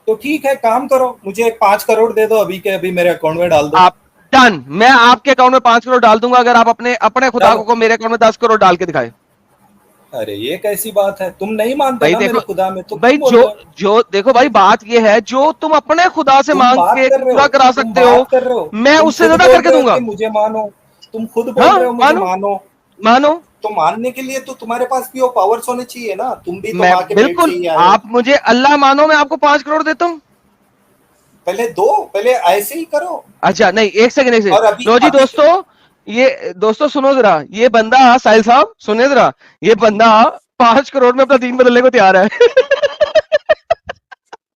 तो ठीक है, काम करो, मुझे 5 करोड़ दे दो अभी के अभी, मेरे अकाउंट में डाल दो। आप डन, मैं आपके अकाउंट में 5 करोड़ डाल दूंगा अगर आप अपने अपने खुदा को मेरे अकाउंट में 10 करोड़ डाल के दिखाए। अरे ये कैसी बात है, तुम नहीं मानते भाई ना देखो, मेरे खुदा में, तो भाई क्यों बोल जो रहे हो? जो देखो भाई, बात ये है, जो तुम अपने खुदा से तुम मांग बात के कर रहे हो, पूरा करा तुम सकते हो, बात कर रहे हो, मैं तुम उससे खुद ज्यादा बोल करके रहे हो दूंगा। कि मुझे मानो, तुम खुद बोल हाँ रहे हो मुझे मानो, मानो। मानो। तो मानने के लिए तो तुम्हारे पास भी वो पावर्स होने चाहिए ना, तुम भी तो मैं माँ के पेट से बिल्कुल, ही आए हो। आप मुझे अल्लाह मानो, मैं आपको 5 करोड़ देता हूं। पहले दो, पहले ऐसे ही करो। अच्छा नहीं, एक सेकंड, एक और सेकंड, अभी लो जी अभी दोस्तों, ये दोस्तों सुनो जरा, ये बंदा साहिल साहब सुने जरा, ये बंदा 5 करोड़ में अपना दीन बदलने को तैयार है।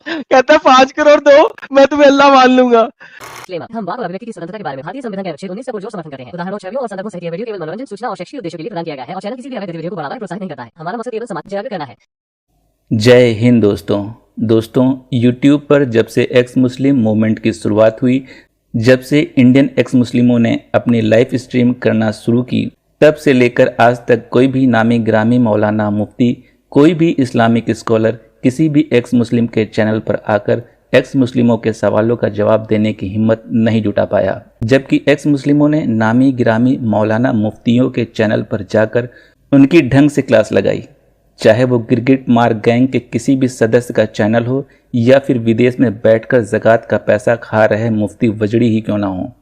कहता है 5 करोड़ दो, मैं तुम्हें अल्लाह मान लूंगा। हम वाक और अभिव्यक्ति की स्वतंत्रता के बारे में भारतीय संविधान के अनुच्छेद 19 से पुरजोर समर्थन करते हैं। उदाहरणों, छवियों और संदर्भों सहित यह वीडियो केवल मनोरंजन, सूचना और शैक्षिक उद्देश्यों के लिए प्रदान किया गया है और चैनल किसी भी अवैध गतिविधियों को बढ़ावा या प्रोत्साहित नहीं करता है। हमारा मकसद केवल समाज जागरूक करना है। जय हिंद दोस्तों YouTube पर जब से एक्स मुस्लिम मूवमेंट की शुरुआत हुई, जब से इंडियन एक्स मुस्लिमों ने अपनी लाइव स्ट्रीम करना शुरू की, तब से लेकर आज तक कोई भी नामी ग्रामी मौलाना मुफ्ती, कोई भी इस्लामिक स्कॉलर किसी भी एक्स मुस्लिम के चैनल पर आकर एक्स मुस्लिमों के सवालों का जवाब देने की हिम्मत नहीं जुटा पाया। जबकि एक्स मुस्लिमों ने नामी गिरामी मौलाना मुफ्तियों के चैनल पर जाकर उनकी ढंग से क्लास लगाई, चाहे वो गिरगिट मार गैंग के किसी भी सदस्य का चैनल हो या फिर विदेश में बैठकर ज़कात का पैसा खा रहे मुफ्ती वजड़ी ही क्यों ना हो।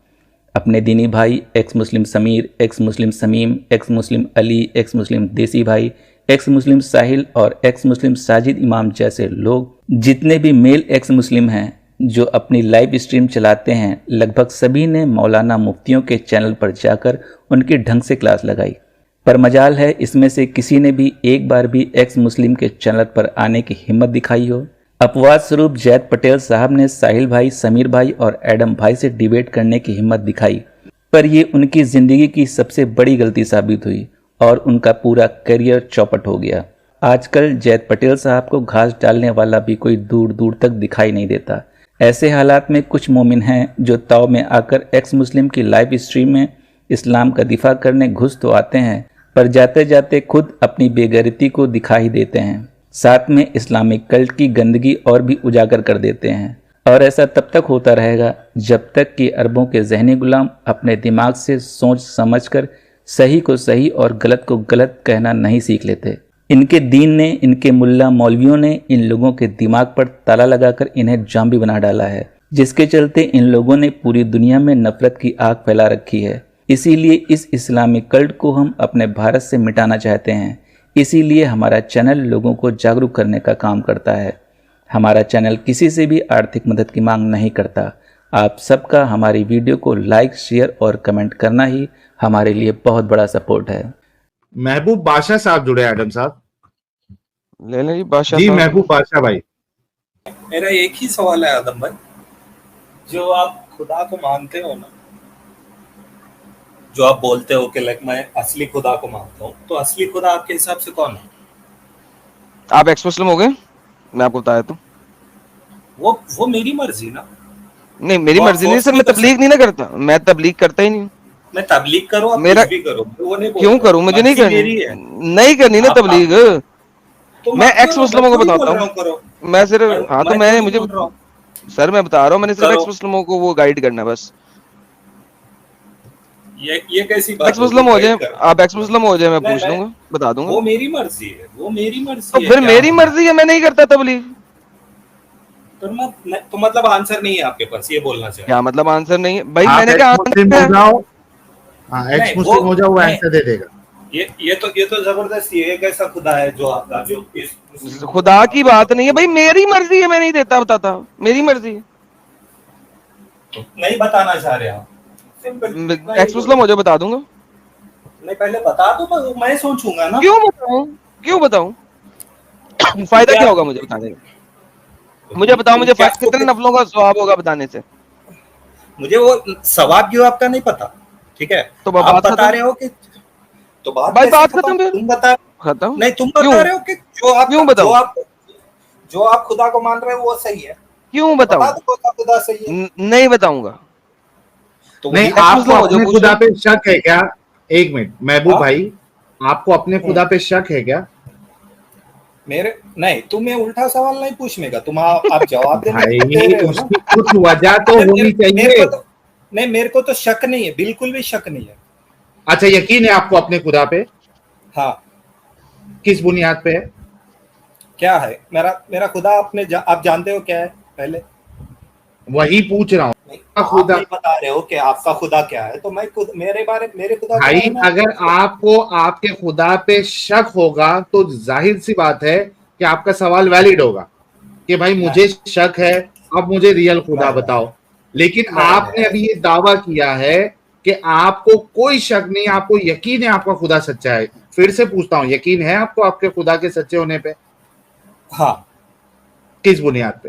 अपने दीनी भाई एक्स मुस्लिम समीर, एक्स मुस्लिम समीम, एक्स मुस्लिम अली, एक्स मुस्लिम देसी भाई, एक्स मुस्लिम साहिल और एक्स मुस्लिम साजिद इमाम जैसे लोग, जितने भी मेल एक्स मुस्लिम हैं जो अपनी लाइव स्ट्रीम चलाते हैं, लगभग सभी ने मौलाना मुफ्तियों के चैनल पर जाकर उनकी ढंग से क्लास लगाई। पर मजाल है इसमें से किसी ने भी एक बार भी एक्स मुस्लिम के चैनल पर आने की हिम्मत दिखाई हो। अपवाद स्वरूप जैद पटेल साहब ने साहिल भाई, समीर भाई और एडम भाई से डिबेट करने की हिम्मत दिखाई, पर ये उनकी ज़िंदगी की सबसे बड़ी गलती साबित हुई और उनका पूरा करियर चौपट हो गया। आजकल जैद पटेल साहब को घास डालने वाला भी कोई दूर दूर तक दिखाई नहीं देता। ऐसे हालात में कुछ मोमिन हैं जो ताव में आकर एक्स मुस्लिम की लाइव स्ट्रीम में इस्लाम का दिफा करने घुस तो आते हैं, पर जाते जाते खुद अपनी बेगैरती को दिखा ही देते हैं, साथ में इस्लामिक कल्ट की गंदगी और भी उजागर कर देते हैं। और ऐसा तब तक होता रहेगा जब तक कि अरबों के जहनी गुलाम अपने दिमाग से सोच समझकर सही को सही और गलत को गलत कहना नहीं सीख लेते। इनके दीन ने, इनके मुल्ला मौलवियों ने इन लोगों के दिमाग पर ताला लगाकर इन्हें जाम्बी बना डाला है, जिसके चलते इन लोगों ने पूरी दुनिया में नफरत की आग फैला रखी है। इसीलिए इस इस्लामिक कल्ट को हम अपने भारत से मिटाना चाहते हैं। इसीलिए हमारा चैनल लोगों को जागरूक करने का काम करता है। हमारा चैनल किसी से भी आर्थिक मदद की मांग नहीं करता। आप सबका हमारी वीडियो को लाइक, शेयर और कमेंट करना ही हमारे लिए बहुत बड़ा सपोर्ट है। महबूब बादशाह साहब जुड़े, एडम साहब ले लें जी बादशाह जी। साहब। महबूब बादशाह भाई, मेरा एक ही सवाल है आदम भाई, जो आप खुदा को मानते हो ना, जो आप बोलते हो कि लाइक मैं असली खुदा को मानता हूँ, तो असली खुदा आपके हिसाब से कौन है? आप एक्स मुस्लिम हो गए, मैं आपको बताया तो। वो मेरी मर्जी ना। नहीं मेरी मर्जी नहीं सर, मैं तबलीग नहीं ना करता, मैं तबलीग करता ही नहीं। मैं तबलीग करो, आप मेरा कुछ भी करो, वो नहीं क्यों करूं, मुझे नहीं करनी, नहीं करनी ना तबलीग। तो मैं एक्स मुस्लिमों को बताता हूँ, मैं सिर्फ, हाँ तो मैं मुझे सर मैं बता रहा हूँ, मैंने सिर्फ एक्स मुस्लिमों को वो गाइड करना है बस। ये कैसी बात? एक्स मुस्लिम हो जाए आप, एक्स मुस्लिम हो जाए, मैं पूछ लूंगा, बता दूंगा। वो मेरी मर्जी है, वो मेरी मर्जी तो है। फिर मेरी मर्जी है, मैं नहीं करता तबलीग। तो मतलब आंसर नहीं है आपके पास, ये बोलना चाहिए। क्या मतलब आंसर नहीं है भाई? मैंने क्या मुस्लिम हो जाओ, एक्स मुस्लिम हो जाओ, वो आंसर दे देगा। ये तो जबरदस्त, ये कैसा खुदा है जो आपका, जो खुदा की बात नहीं है भाई, मेरी मर्जी है, मैं नहीं देता, बताता, मेरी मर्जी है। नहीं बताना चाह रहे आप? एक्स मुस्लिम हो जाए, बता दूंगा। नहीं पहले बता दो तो मैं सोचूंगा ना। क्यों बताऊं, क्यों बताऊं? फायदा क्या होगा मुझे बताने का? मुझे बताओ, मुझे कितने नफलों का सवाब होगा बताने से? मुझे वो सवाब क्यों आपका नहीं पता, ठीक है? तो आप बता रहे हो कि, तो बात खत्म, फिर तुम बता, खत्म नहीं तुम बता रहे हो कि जो आप खुदा को मान रहे हो वो सही है। क्यों बताऊं? खुदा सही है, नहीं बताऊंगा। तो नहीं, आपको अपने खुदा पे शक है क्या? एक मिनट महबूब भाई, आपको अपने खुदा पे शक है क्या? मेरे नहीं, तुम्हें उल्टा सवाल नहीं पूछने का, आप जवाब देने भाई को दे रहे हो ना। उसकी कुछ वजह तो अरे होनी मेरे चाहिए। को तो नहीं, मेरे को तो शक नहीं है, बिल्कुल भी शक नहीं है। अच्छा, यकीन है आपको अपने खुदा पे? हाँ। किस बुनियाद पे है? क्या है मेरा खुदा? आप जानते हो क्या है पहले? वही पूछ रहा हूँ। नहीं, आपका आप खुदा नहीं बता रहे हो कि आपका खुदा क्या है, तो मैं खुद मेरे खुदा क्या भाई, है ना। अगर आपको आपके खुदा पे शक होगा तो जाहिर सी बात है कि आपका सवाल वैलिड होगा कि भाई मुझे शक है, अब मुझे रियल खुदा नहीं, बताओ। लेकिन नहीं, आपने अभी ये दावा किया है कि आपको कोई शक नहीं, आपको यकीन है आपका खुदा सच्चा है। फिर से पूछता हूँ, यकीन है आपको आपके खुदा के सच्चे होने पे? हाँ। किस बुनियाद पे?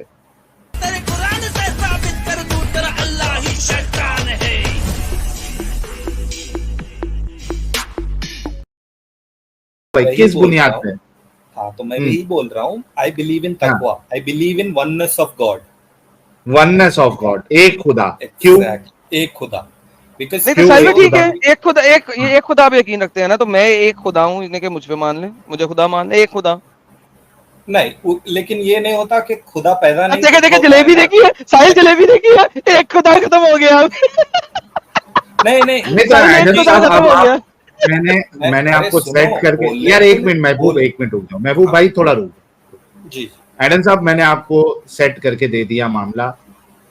तेरे कुरान से साबित कर दूं तेरा अल्लाह ही शैतान है। भाई वही किस बोल बुनियाद रहा पे? हूँ। हाँ, तो मैं वही बोल रहा हूँ, आई बिलीव इन हाँ। तकवा, I believe in oneness of God. Oneness of God, एक खुदा। क्यों? एग्जैक्ट, एक खुदा। बिकॉज नहीं तो क्यों सही में एक ठीक खुदा? है, एक खुदा, एक खुदा पे यकीन रखते हैं ना, तो मैं एक खुदा हूँ, इन्हें के मुझ पे मान ले, मुझे खुदा मान ले, एक खुदा। नहीं, लेकिन ये नहीं होता कि खुदा पैदा नहीं देखे देखे होता जलेबी है ना। देखी है, साहिल जलेबी देखी है, एक खुदा खत्म हो गया अब। नहीं, नहीं, नहीं तो साहिल एक एडम खुदा साहब, खत्म अब हो आप गया। मैंने अरे आपको सुनो, सेट करके, बोलने यार तो एक मिनट महबूब, बोल। एक मिनट रुक जाओ महबूब हाँ, भाई, थोड़ा रुक जाओ। जी। एडम साहब, मैंने आपको सेट करके दे दिया मामला।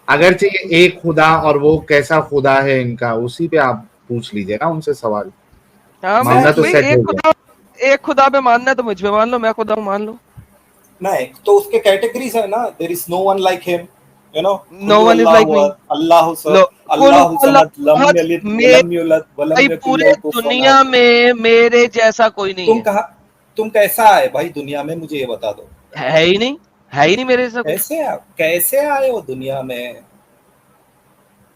अगरचे ये एक खुदा और वो कैसा खुदा है इनका, उसी पे आप पूछ लीजिए ना उनसे सवाल। हाँ मैं मामला तो भाई, सेट हो गया। एक खुदा पे मानना है तो मुझ पे मान लो, मैं खुदा हूँ मान लो। नहीं, तो उसके कैटेगरीज है ना, there is no one like him, you know. No कुल्लु वन इज लाइक अल्लाहु मी। अहद, अल्लाहु लो, कुल अल्लाहु समद, लम अल्लाह यलिद में, वलम यूलद वलम भाई यकुल पूरे लहू कुफुवन दुनिया अहद। में मेरे जैसा कोई नहीं तुम है। कहा तुम कैसा आए भाई दुनिया में, मुझे ये बता दो। है ही नहीं, है ही नहीं मेरे जैसा कोई। कैसे आए हो दुनिया में?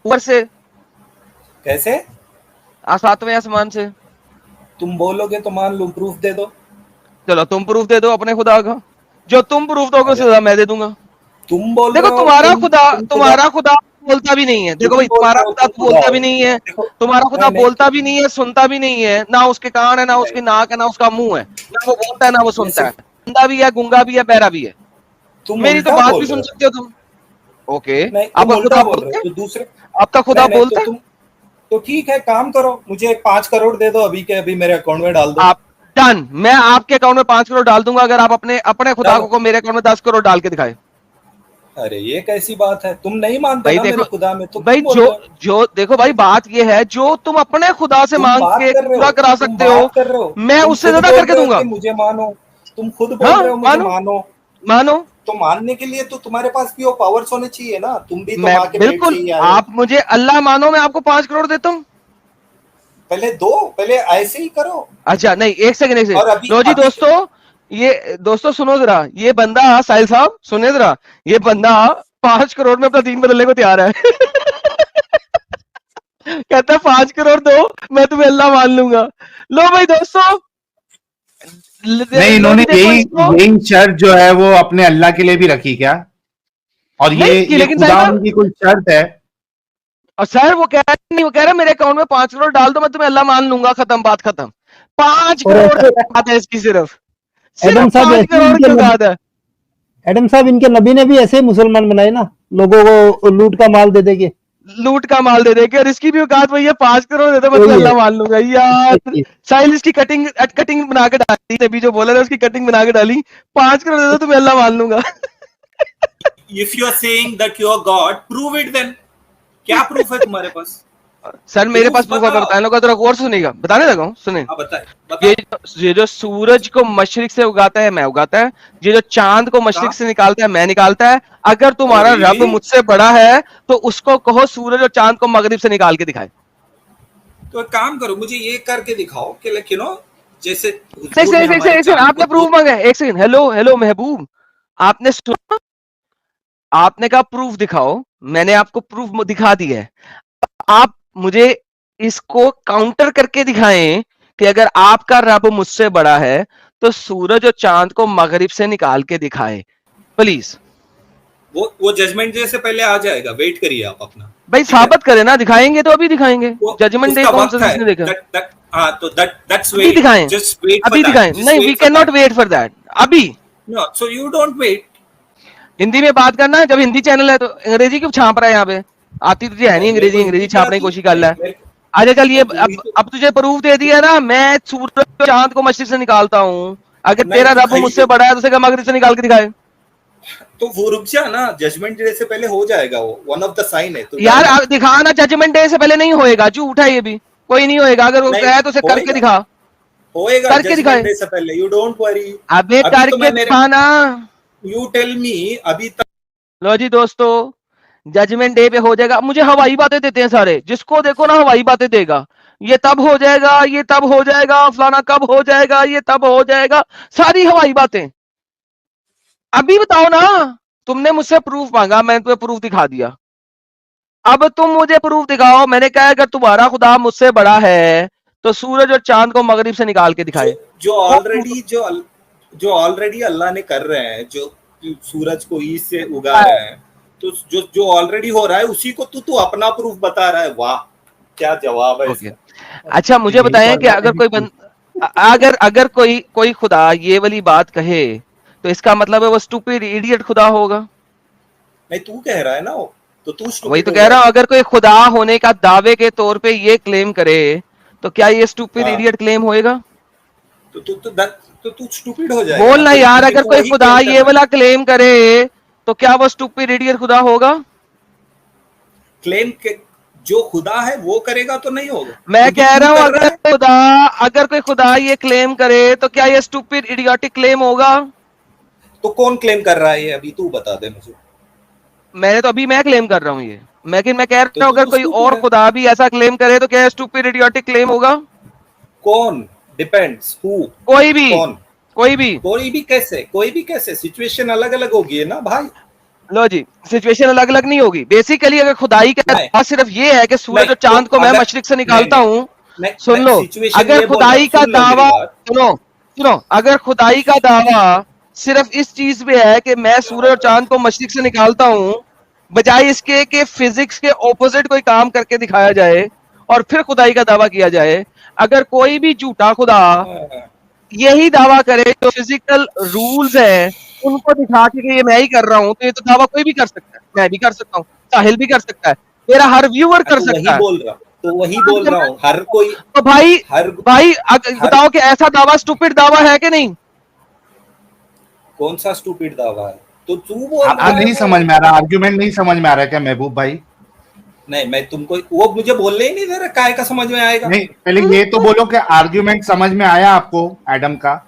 ऊपर से, कैसे? सातवें आसमान से। तुम बोलोगे तो मान लूं, प्रूफ दे दो। चलो तुम प्रूफ दे दो अपने खुदा का, जो तुम प्रूफ दोगे अरे, उससे ज्यादा मैं दे दूंगा। तुम बोल देखो रहे हो, तुम्हारा खुदा बोलता भी नहीं है, देखो तुम भाई बोल तुम्हारा रहे हो खुदा तुम तो खुदा बोलता हो। भी नहीं है, देखो, तुम्हारा खुदा नहीं, बोलता भी नहीं है, सुनता भी नहीं है, ना उसके कान है, ना नहीं, उसकी नाक है, ना उसका मुंह है, ना वो बोलता है ना वो ये सुनता है, सिर्फ अंधा भी है, गूंगा भी है, बहरा भी है। तुम मेरी तो उल्टा बात बोल भी रहे सुन हो। सकते हो तुम। ओके, नहीं, तुम आपका उल्टा खुदा बोल रहे बोलता हो है, तो दूसरे। आपका खुदा नहीं, बोलता है। तो ठीक है, काम करो, मुझे 5 करोड़ दे दो अभी के अभी, मेरे अकाउंट में डाल दो। आप डन, मैं आपके अकाउंट में 5 करोड़ डाल दूंगा अगर आप अपने अपने खुदा डालो। को मेरे अकाउंट में 10 करोड़ डाल के दिखाए। अरे ये कैसी बात है, तुम नहीं मानते भाई ना देखो, मेरे खुदा में, तो भाई क्यों बोल जो रहे हो? जो देखो भाई, बात ये है, जो तुम अपने खुदा से तुम मांग बात के कर रहे हो, पूरा करा तुम सकते हो, बात कर रहे हो, मैं तुम उससे खुद ज्यादा बोल करके रहे हो दूंगा। कि मुझे मानो। तुम खुद बोल हाँ रहे हो मुझे मानो, मानो। मानो। तो मानने के लिए तो तुम्हारे पास भी वो पावर्स होने चाहिए ना, तुम भी तो मैं माँ के पेट से बिल्कुल, ही आए हो। आप मुझे अल्लाह मानो, मैं आपको 5 करोड़ देता हूँ। पहले ऐसे ही करो। अच्छा नहीं, एक सेकंड, एक और सेकंड, लो जी अभी दोस्तों, ये दोस्तों सुनो जरा, ये बंदा साहिल साहब सुने जरा, ये बंदा 5 करोड़ में अपना दीन बदलने को तैयार है। कहता है 5 करोड़ दो, मैं तुम्हें अल्लाह मान लूंगा। लो भाई दोस्तों, नहीं, लो इन्होंने जी देखो यही इसको। यही शर्त जो है वो अपने अल्लाह के लिए भी रखी क्या? और नहीं ये लेकिन खुदा साहिल साहब, होने की कोई शर्त है? और सर वो कह रहा नहीं, वो कह रहा है मेरे अकाउंट में 5 करोड़ डाल दो, मैं तुम्हें अल्लाह मान लूंगा, खत्म, बात खत्म। पांच और करोड़ ऐसे की बात है इसकी, सिर्फ एडम सिर्फ साहब, 5 करोड़ की औकात है। एडम साहब इनके नबी ने भी ऐसे ही मुसलमान बनाए ना, लोगों को लूट का माल दे देके। लूट का माल दे देके, और इसकी भी औकात वही है, 5 करोड़ दे दो मैं तुम्हें वही है। अल्लाह मान लूंगा यार। साहिल इसकी कटिंग कटिंग बना के डाली, अभी जो बोला था उसकी कटिंग बना के डाली, 5 करोड़ दे दो तुम्हें अल्लाह मान लूंगा। If you are saying that you are god, prove it then. क्या प्रूफ है तुम्हारे पास? सर मेरे पास प्रूफ प्रूफ है, मैं बताओ। बताने लगा तो और सुनेगा, बताने लगा हूँ, सुने। हाँ, बताए ये बताओ। ये जो सूरज को मशरिक से उगाता है मैं उगाता है, ये जो चांद को मशरिक से निकालता है मैं निकालता है। अगर तुम्हारा Oh, रब really? मुझसे बड़ा है तो उसको कहो सूरज और चांद को मगरिब से निकाल के दिखाए। तो एक काम करो, मुझे ये करके दिखाओ कि लाइक यू नो, जैसे एक हुजूर ने सेकंड, एक हमारे सेकंड, चांद आपने को प्रूफ मांगा है, एक सेकंड, हेलो हेलो महबूब, आपने सुना, आपने कहा प्रूफ दिखाओ, मैंने आपको प्रूफ दिखा दिया है। आप मुझे इसको काउंटर करके दिखाएं कि अगर आपका रब मुझसे बड़ा है तो सूरज और चांद को मगरिब से निकाल के दिखाए प्लीज। वो जजमेंट डे से पहले आ जाएगा, वेट करिए आप अपना। भाई ठीक है? साबित करें ना, दिखाएंगे तो अभी दिखाएंगे, जजमेंट डे उसका कौन सा वक्त है। जिसने देखा? हाँ, तो दैट्स अभी वेट, दिखाएं, जस्ट वेट फॉर अभी दैट, दिखाएं, जस्ट नहीं we wait can for not that. Wait for that, अभी no so you don't wait. Hindi में बात करना है, जब हिंदी चैनल है तो अंग्रेजी क्यों छाप रहा है यहाँ पे? आती तुझे है नहीं अंग्रेजी, अंग्रेजी छापने की कोशिश कर रहा है। अच्छा चल ये अब तुझे प्रूफ दे दिया ना, मैं सूरज और चांद को मस्जिद से निकालता हूँ। अगर नहीं, तेरा तो रब भाई- मुझसे बड़ा है तो उसे क्या मगरिब से निकाल के दिखाए? तो वो रुक जा ना, जजमेंट डे से पहले हो जाएगा, वो वन ऑफ द साइन है। तो यार दिखा ना, जजमेंट डे से पहले नहीं होएगा, झूठ है ये भी, कोई नहीं होएगा। अगर वो नहीं, है तो उसे करके होएगा। दिखा, होएगा करके दिखाए। जजमेंट डे से पहले, यू डोंट वरी। अबे अभी तो करके मैं मेरे दिखाना। यू टेल मी अभी तक। लो जी दोस्तों, जजमेंट डे पे हो जाएगा। मुझे हवाई बातें देते हैं सारे, जिसको देखो ना हवाई बातें देगा, ये तब हो जाएगा, ये तब हो जाएगा, फलाना कब हो जाएगा, ये तब हो जाएगा, सारी हवाई बातें। अभी बताओ ना, तुमने मुझसे प्रूफ मांगा, मैंने तुम्हें प्रूफ दिखा दिया। अब तुम मुझे प्रूफ दिखाओ। मैंने कहा अगर तुम्हारा खुदा मुझसे बड़ा है तो सूरज और चांद को मगरिब से निकाल के दिखाए। जो ऑलरेडी अल्लाह ने कर रहे हैं, जो सूरज को ईस्ट से उगा रहे हैं, तो जो ऑलरेडी हो रहा है उसी को तू अपना प्रूफ बता रहा है। वाह, क्या जवाब है ओके। इसका। अच्छा मुझे यही बताएं तो कि अगर कोई अगर कोई खुदा ये वाली बात कहे तो इसका मतलब है वो स्टूपिड इडियट खुदा होगा। नहीं, तू कह रहा है ना वो, तो तू stupid वही तो हो कह रहा हूं, जाएगा। अगर कोई खुदा होने का दावे के तौर पे ये क्लेम करे तो क्या ये स्टूपिड हाँ। इडियट क्लेम होएगा? तो तू स्टूपिड हो जाएगा। बोल ना तो यार, तेरे अगर को कोई वही खुदा claim ये करना है। वाला क्लेम करे तो क्या वो स्टूपिड इडियट खुदा होगा? क्लेम के जो खुदा है वो करेगा तो नहीं होगा। मैं क्योंकि कह तू रहा हूं कर अगर कोई खुदा ये क्लेम करे तो क्या ये स्टूपिड इडियोटिक क्लेम होगा? तो कौन क्लेम कर रहा है ये, अभी तू बता दे मुझे। मैं क्लेम कर रहा हूं ये, लेकिन मैं कह तो रहा हूं अगर तू कोई stupid और है। खुदा भी ऐसा क्लेम करे तो क्या ये स्टूपिड इडियोटिक क्लेम होगा? कौन? Depends who. कोई भी कौन? कोई भी कोई भी कैसे सिचुएशन अलग अलग होगी है ना भाई। लो जी, सिचुएशन अलग अलग नहीं होगी। बेसिकली अगर खुदाई का नहीं। बात सिर्फ ये है कि सूरज नहीं, और चांद तो को मैं अगर- मशरिक से नहीं, निकालता नहीं, हूं, नहीं, सुन मैं लो, situation अगर ये बोल रहा खुदाई हूं, का सुन लो मेरी दावा, बात। सुनो, अगर खुदाई का दावा सिर्फ इस चीज पे है कि मैं सूरज और चांद को मशरिक से निकालता हूं, बजाय इसके कि फिजिक्स के ऑपोजिट कोई काम करके दिखाया जाए और फिर खुदाई का दावा किया जाए, अगर कोई भी झूठा खुदा यही दावा करे जो फिजिकल रूल्स है उनको दिखा के कि ये मैं ही कर रहा हूं, तो ये तो दावा कोई भी कर सकता है। मैं भी कर सकता हूँ, साहिल भी कर सकता है, मेरा हर व्यूअर कर तो सकता है। वही बोल रहा हूँ हर कोई। तो भाई हर बताओ कि ऐसा दावा स्टूपिड दावा है कि नहीं? कौन सा स्टूपिड दावा है? तो तू बोल आपको रहा है नहीं वो। समझ में आ रहा, आर्ग्यूमेंट नहीं समझ में आ रहा क्या महबूब भाई? नहीं, मैं तुमको वो मुझे बोलने ही नहीं दे रहा, काय का समझ में आएगा। नहीं, पहले ये तो बोलो कि आर्ग्यूमेंट समझ में आया आपको एडम का?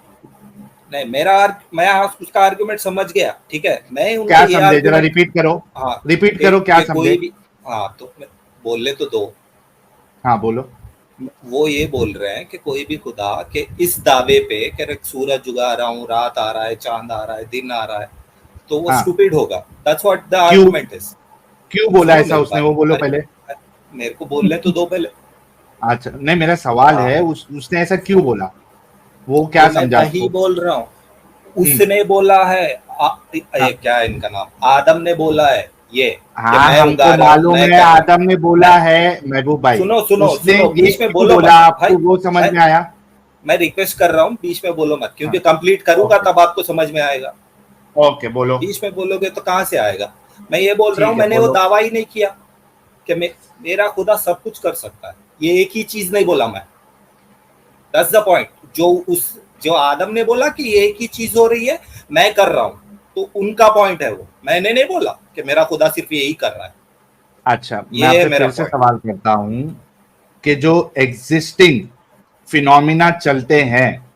नहीं, मैं उसका आर्गुमेंट समझ गया, ठीक है। मैं उनका क्या ये समझे, जरा argument- रिपीट करो। हाँ, रिपीट करो, क्या समझे? कोई भी, हाँ तो बोलने तो दो। हाँ बोलो। वो ये बोल रहे हैं कि कोई भी खुदा के इस दावे पे कि सूरज उगा रहा हूँ, रात आ रहा है, चांद आ रहा है, दिन आ रहा है, तो वो हाँ। स्टूपिड होगा। That's what the argument is. क्यों बोला सुनो ऐसा मेरी उसने? बात। वो बोलो अरे, पहले। मेरे को बोलने तो दो पहले। अच्छा, नहीं, मेरा सवाल हाँ। है उसने ऐसा क्यों बोला? वो क्या तो मैं समझा वही आपको? बोल रहा हूँ। उसने बोला है ये क्या है इनका नाम, आदम ने बोला है ये कि हाँ, मैं हमको उगा रहा हूँ, मालूम मैं है कर रहा हूँ। आदम ने बोला है महबूब भाई। सुनो उसने ये बीच में क्यों बोलो बोला, मत, आपको भाई। वो समझ में आया? मैं रिक्वेस्ट कर रहा हूँ, बीच में बोलो मत, क्योंकि हाँ। कंप्लीट करूंगा ओके। तब आपको समझ में आएगा। ओके, बोलो। बीच में बोलोगे तो कहाँ से आएगा? मैं ये बोल रहा हूँ, ठीक है, मैंने वो बोलो। दावा ही नहीं किया कि मेरा खुदा सब कुछ कर सकता है। ये एक ही चीज नहीं बोला मैं। That's the point. जो आदम ने बोला कि ये एक ही चीज हो रही है, मैं कर रहा हूँ, तो उनका पॉइंट है वो। मैंने नहीं बोला कि मेरा खुदा सिर्फ यही कर रहा है। अच्छा, ये मैं आपसे मेरा फिर से point। सवाल करता हूं कि जो एग्जिस्टिंग फिनोमिना चलते हैं,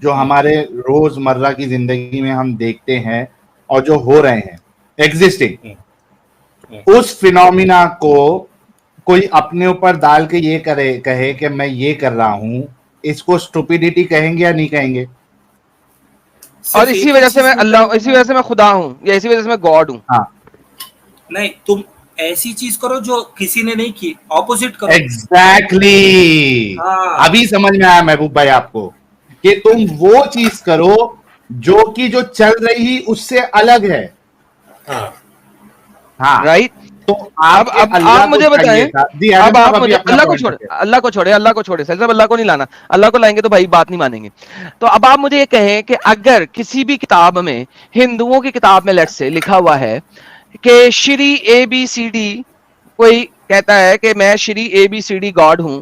जो हमारे रोजमर्रा की जिंदगी में हम देखते हैं और जो हो रहे हैं एग्जिस्टिंग, उस फिनोमिना को कोई अपने ऊपर डाल के ये कहे कि मैं ये कर रहा हूं, इसको स्टुपिडिटी कहेंगे या नहीं कहेंगे? और सिर्फ एक इसी ही वजह से चीज मैं में अल्लाह, करोगे इसी ना। वजह से मैं खुदा हूँ, या इसी वजह से मैं गॉड हूँ। हाँ, नहीं, तुम ऐसी चीज करो जो किसी ने नहीं की, ऑपोजिट करो। एग्जैक्टली। हाँ। अभी समझ में आया महबूब भाई आपको कि तुम वो चीज करो जो चल रही उससे अलग है। हाँ। हाँ, राइट? तो अब अल्लाह आप मुझे को चाहिए बताएं, था। जी अब आदम आप साहब, अभी मुझे अपना अल्लाह को point छोड़े, रखें। अल्लाह को छोड़े, अल्लाह को छोड़े, सही साहब अल्लाह को नहीं लाना, अल्लाह को लाएंगे तो भाई बात नहीं मानेंगे। तो अब आप मुझे ये कहें कि अगर किसी भी किताब में, हिंदुओं की किताब में लेट्स से लिखा हुआ है कि श्री ABCD, कोई कहता है कि मैं श्री ABCD गॉड हूं,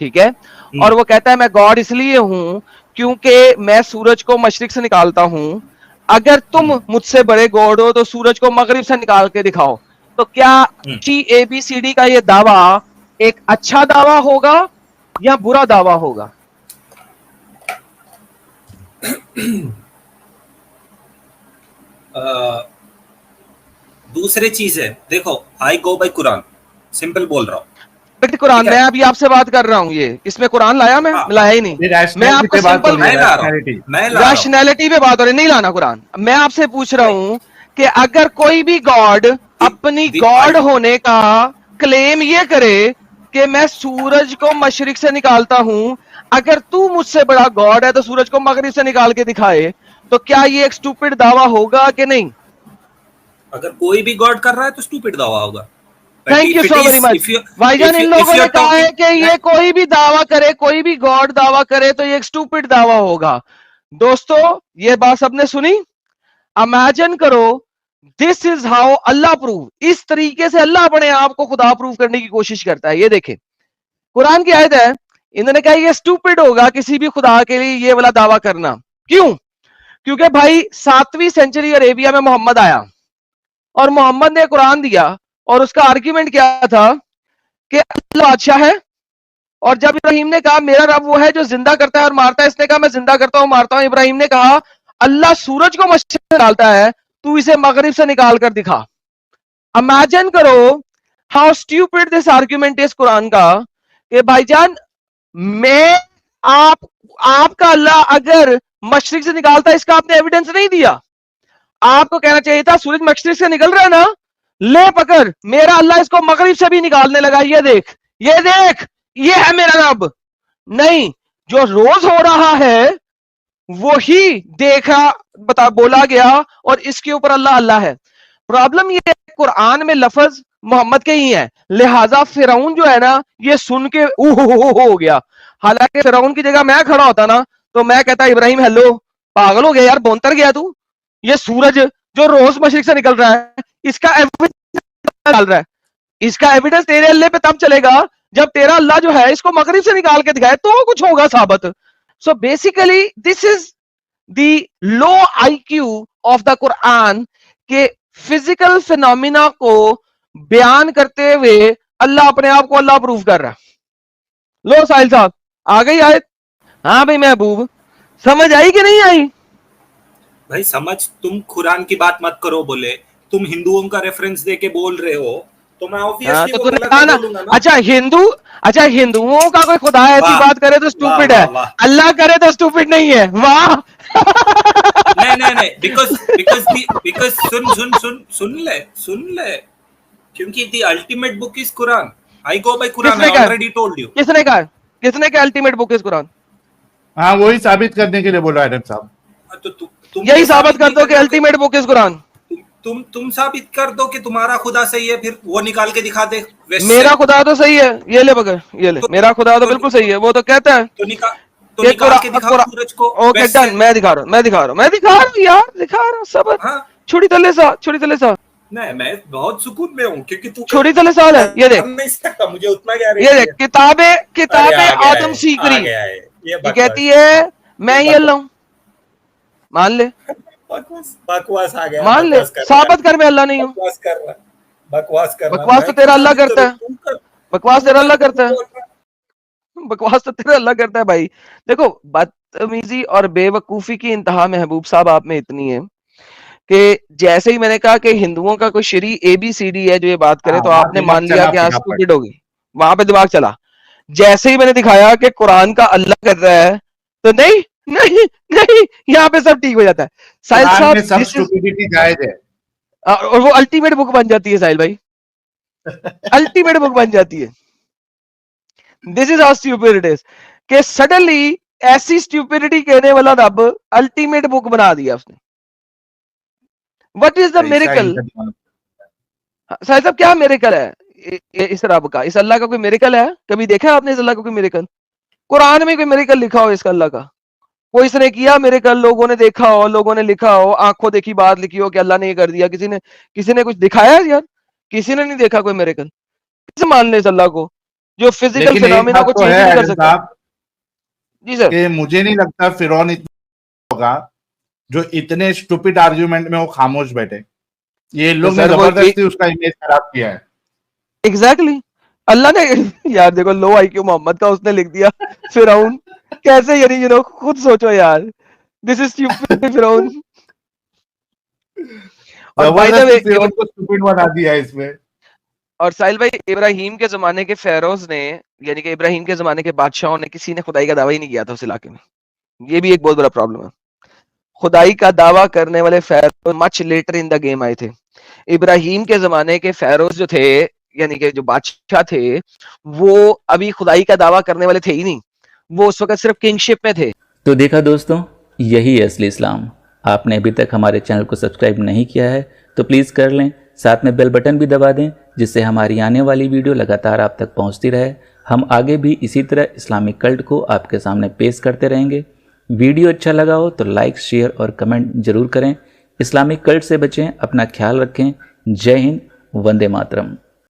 ठीक है, और वो कहता है मैं गॉड इसलिए हूं क्योंकि मैं सूरज को मशरिक से निकालता हूं, अगर तुम मुझसे बड़े गॉड हो तो सूरज को मगरिब से निकाल के दिखाओ, तो क्या श्री ABCD का ये दावा एक अच्छा दावा होगा या बुरा दावा होगा? दूसरी चीज है, देखो आई गो बाय कुरान, सिंपल बोल रहा हूँ। बट कुरान, ठीक है? मैं अभी आपसे बात कर रहा हूं, ये इसमें कुरान लाया, मैं हाँ, लाया ही नहीं। ये मैं rationality आपको पे बात हो सिंपल रही है, मैं ला रहा हूँ, rationality। मैं ला रहा हूँ। रैशनैलिटी पे बात हो रही, नहीं लाना कुरान। मैं आपसे पूछ रहा हूं कि अगर कोई भी गॉड अपनी गॉड होने का क्लेम ये करे कि मैं सूरज को मशरिक से निकालता हूं, अगर तू मुझसे बड़ा गॉड है तो सूरज को मगरिब से निकाल के दिखाए, तो क्या ये एक स्टूपिड दावा होगा कि नहीं? अगर कोई भी गॉड कर रहा है तो स्टूपिड दावा होगा। Thank you so very much भाईजान। इन लोगों ने कहा है कि ये कोई भी दावा करे, कोई भी गॉड दावा करे तो ये एक स्टूपिड दावा होगा। दोस्तों ये बात सबने सुनी? इमेजिन करो, this is how Allah prove, इस तरीके से अल्लाह अपने आप को खुदा प्रूव करने की कोशिश करता है। ये देखें, कुरान की आयत है, इन्होंने कहा ये स्टूपिड होगा किसी भी खुदा के लिए ये वाला दावा करना। क्यों? क्योंकि भाई 7वीं सेंचुरी अरेबिया में मोहम्मद आया और मोहम्मद ने कुरान दिया, और उसका आर्ग्यूमेंट क्या था कि अल्लाह बादशाह है, और जब इब्राहिम ने कहा मेरा रब वो है जो जिंदा करता है और मारता है, इसने कहा मैं जिंदा करता हूं मारता हूं। इब्राहिम ने कहा अल्लाह सूरज को मशरिक से डालता है, तू इसे मगरिब से निकाल कर दिखा। इमेजिन करो how stupid this argument is Quran का, कि भाईजान मैं आपका अल्लाह अगर मशरिक से निकालता है, इसका आपने एविडेंस नहीं दिया। आपको कहना चाहिए था सूरज मशरिक से निकल रहा है ना, ले पकड़, मेरा अल्लाह इसको मगरिब से भी निकालने लगा, ये देख, ये देख, ये है मेरा रब। नहीं, जो रोज हो रहा है वो ही देखा, बता बोला गया, और इसके ऊपर अल्लाह अल्लाह है। प्रॉब्लम ये है, कुरान में लफ्ज मोहम्मद के ही है, लिहाजा फिरौन जो है ना, ये सुन के हो गया। हालांकि फिरौन की जगह मैं खड़ा होता ना, तो मैं कहता इब्राहिम हेलो, पागल हो गया यार, बोंतर गया तू, ये सूरज जो रोज मशरिक से निकल रहा है, इसका एविडेंस डाल रहा है, इसका एविडेंस तेरे अल्लाह पे तब चलेगा जब तेरा अल्लाह जो है इसको मगरिब से निकाल के दिखाए, तो कुछ होगा साबित। So basically this is the low IQ of the Quran, के फिजिकल फिनोमिना को बयान करते हुए अल्लाह अपने आप को अल्लाह प्रूव कर रहा है। लो साहिल साहब, आ गई आयत? हाँ भाई महबूब, समझ आई कि नहीं आई? भाई समझ, तुम कुरान की बात मत करो, बोले तुम हिंदुओं का रेफरेंस देके बोल रहे हो, तो मैं ऑब्वियसली तो वो तूने गलत कहा नहीं ना, बोलूंगा ना। अच्छा हिंदुओं का कोई खुदा ऐसी वाह, बात करे तो स्टूपिड है, वाह, वाह। अल्लाह करे तो स्टूपिड नहीं है। वाह नहीं, बिकॉज सुन ले, क्योंकि the ultimate book is Quran, I go by Quran, I already told you. किसने कहा अल्टीमेट बुक इज कुरान? हाँ, वही साबित करने के लिए बोला आदम साहब। तो तुम यही ये साबित कर नहीं दो कि करना, अल्टीमेट बुक इज कुरान। तुम साबित कर दो कि तुम्हारा खुदा सही है, फिर वो निकाल के दिखा दे वेस्ट मेरा से। खुदा तो सही है, ये ले पकड़, ये ले, मेरा खुदा तो तो बिल्कुल सही है, वो तो कहता है तो कि निकाल के दिखा सूरज को ओके वेस्ट डन, से। मैं दिखा रहा हूं यार, दिखा रहा हूं सबर। हाँ, छुड़ी तले सा नहीं, मैं बहुत सुकून में हूँ, क्योंकि तू छोटी तले साल है। ये देख, कर नहीं सकता, मुझे उतना गारंटी ये है। देख, किताबें अरे, आ गया आदम है, सीख आ रही, गया है, ये ये कहती है मैं ही अल्लाह हूं, मान ले, बकवास आ गया, मान ले, बकवास कर रहा है, साबित कर मैं अल्लाह नहीं हूं। बकवास कर रहा है, बकवास कर रहा है। बकवास तो मैं तेरा क्यों अल्लाह साबित करता है, करूं? तू कर, बकवास तेरा अल्लाह करता है, बोल रहा है। बकवास तो तेरा अल्लाह करता है भाई। देखो, बदतमीजी और बेवकूफी की इंतहा महबूब साहब आप में इतनी है कि जैसे ही मैंने कहा कि हिंदुओं का कोई श्री ABCD है जो ये बात करे, हाँ, तो वहाँ आपने दिमाग मान लिया चला कि हाँ फटाफट। स्टूपिड होगी, वहां पे दिमाग चला। जैसे ही मैंने दिखाया कि कुरान का अल्लाह कर रहा है, तो नहीं नहीं नहीं, यहाँ पे सब ठीक हो जाता है। साहिल कुरान साहब, में सब दिस इज, स्टुपिडिटी जायज है। और वो अल्टीमेट बुक बन जाती है साहिल भाई, अल्टीमेट बुक बन जाती है। This is how stupid it is, कि सडनली ऐसी स्टूपिडिटी कहने वाला रब अल्टीमेट बुक बना दिया उसने। व्हाट इज द ऐसा मिरेकल? इनका दिमाग। साहिल साहब क्या मेरेकल है इस रब का, इस अल्लाह का कोई मेरेकल है? कभी देखा है आपने इस अल्लाह का कोई मेरेकल? कुरान में कोई मेरेकल लिखा हो इसका अल्लाह का? कोई इसने किया मेरेकल, लोगों ने देखा हो, लोगों ने लिखा हो, आंखों देखी बात लिखी हो कि अल्लाह ने ये कर दिया, किसी ने कुछ दिखाया है यार? किसी ने नहीं देखा कोई मेरेकल। कैसे मान ले इस अल्लाह को जो फिजिकल लेकिन एक फिनोमिना बात को तो चेंज है ही नहीं कर आदिल सकता? साहब जी सर। कि मुझे नहीं लगता फिरौन इतना होगा जो इतने स्टूपिड आर्ग्यूमेंट में वो खामोश बैठे। ये तो लोग ने सर वो जबरदस्ती उसका इमेज खराब किया है। एग्जैक्टली अल्लाह ने यार देखो लो आईक्यू मोहम्मद का उसने लिख दिया फिरौन। कैसे यानी खुद सोचो यार, दिस इज स्टूपिड फिरौन। और बाय द जबरदस्ती वे फिरौन को स्टूपिड बना दिया है इसमें। और साहिल भाई इब्राहिम के जमाने के फेरोज ने, यानी कि इब्राहिम के जमाने के बादशाहों ने, किसी ने खुदाई का दावा ही नहीं किया था उस इलाके में। ये भी एक बहुत बड़ा प्रॉब्लम है। खुदाई का दावा करने वाले Feroz much later in the game आए थे। इब्राहिम के जमाने के फेरोज जो थे, यानी कि जो बादशाह थे, वो अभी खुदाई का दावा करने वाले थे ही नहीं, वो उस वक्त सिर्फ किंगशिप में थे। तो देखा दोस्तों, यही है असली इस्लाम। आपने अभी तक हमारे चैनल को सब्सक्राइब नहीं किया है तो प्लीज़ कर लें, साथ में बेल बटन भी दबा दें जिससे हमारी आने वाली वीडियो लगातार आप तक पहुंचती रहे। हम आगे भी इसी तरह इस्लामिक कल्ट को आपके सामने पेश करते रहेंगे। वीडियो अच्छा लगा हो तो लाइक, शेयर और कमेंट जरूर करें। इस्लामिक कल्ट से बचें, अपना ख्याल रखें। जय हिंद, वंदे मातरम।